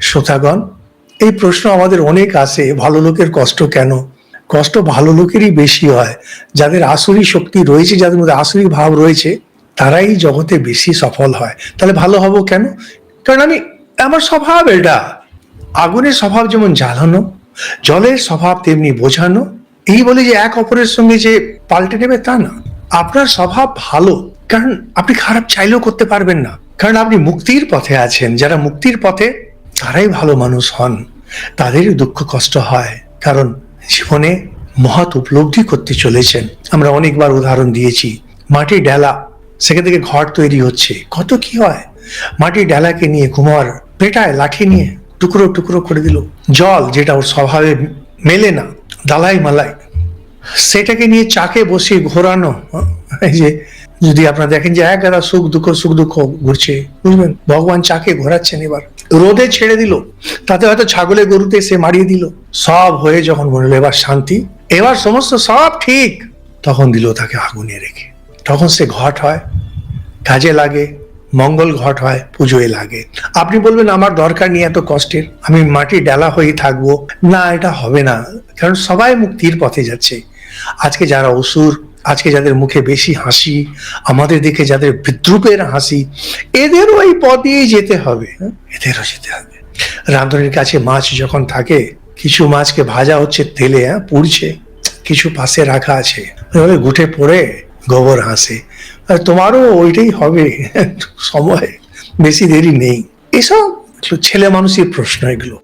শ্রোতাগণ, এই প্রশ্ন আমাদের অনেক আসে, ভালো লোকের কষ্ট কেন? কষ্ট ভালো লোকেরই বেশি হয়। যাদের আসুরি শক্তি রয়েছে, যাদের মধ্যে আসুরি ভাব রয়েছে, তারাই জগতে বেশি সফল হয়। তাহলে ভালো হব কেন? কারণ আমার স্বভাব এটা। আগুনের স্বভাব যেমন জ্বালানো, জলের স্বভাব তেমনি বোঝানো। এই বলে যে এক অপরের সঙ্গে যে পাল্টে নেবে তা না। আপনার স্বভাব ভালো, কারণ আপনি খারাপ চাইলেও করতে পারবেন না, কারণ আপনি মুক্তির পথে আছেন। যারা মুক্তির পথে, তারাই ভালো মানুষ হন। তাদেরই দুঃখ কষ্ট হয়, কারণ জীবনে মহৎ উপলব্ধি করতে চলেছেন। আমরা অনেকবার উদাহরণ দিয়েছি, মাটির ডালা, সেখান থেকে ঘর তৈরি হচ্ছে, কত কি হয়। মাটির ডালাকে নিয়ে কুমার পেটায় লাঠি নিয়ে টুকরো টুকরো করে দিল। জল, যেটা ওর স্বভাবে মেলে না, দালাই মালাই, সেটাকে নিয়ে চাকে বসিয়ে ঘোরানো। এই যে যদি আপনারা দেখেন যে এক গাদা সুখ দুঃখ ঘুরছে, বুঝবেন ভগবান চাকে ঘোরাচ্ছেন। এবার রোদে ছেড়ে দিল, তাতে হয়তো ছাগলে গরুতে সে মারিয়ে দিল, সব হয়ে যখন বললো এবার শান্তি, এবার সমস্ত সব ঠিক, তখন দিল তাকে আগুনে রেখে। তখন সে ঘট হয়, কাজে লাগে, মঙ্গল ঘট হয়, পুজোয় লাগে। আপনি বলবেন আমার দরকার নেই এত কষ্টের, আমি মাটির ডালা হয়ে থাকবো। না, এটা হবে না, কারণ সবাই মুক্তির পথে যাচ্ছে। আজকে যারা অসুর, আজকে যাদের মুখে বেশি হাসি, আমাদের দিকে যাদের বিদ্রুপের হাসি, এদেরও এই পথ দিয়েই যেতে হবে, এদেরও যেতে হবে। রাঁধুনির কাছে মাছ যখন থাকে, কিছু মাছকে ভাজা হচ্ছে তেলে, পুড়ছে, কিছু পাশে রাখা আছে, গুটে পড়ে গোবর হাসে। তোমারও ওইটাই হবে, সময় বেশি দেরি নেই। এসব ছেলে মানুষের প্রশ্ন এগুলো।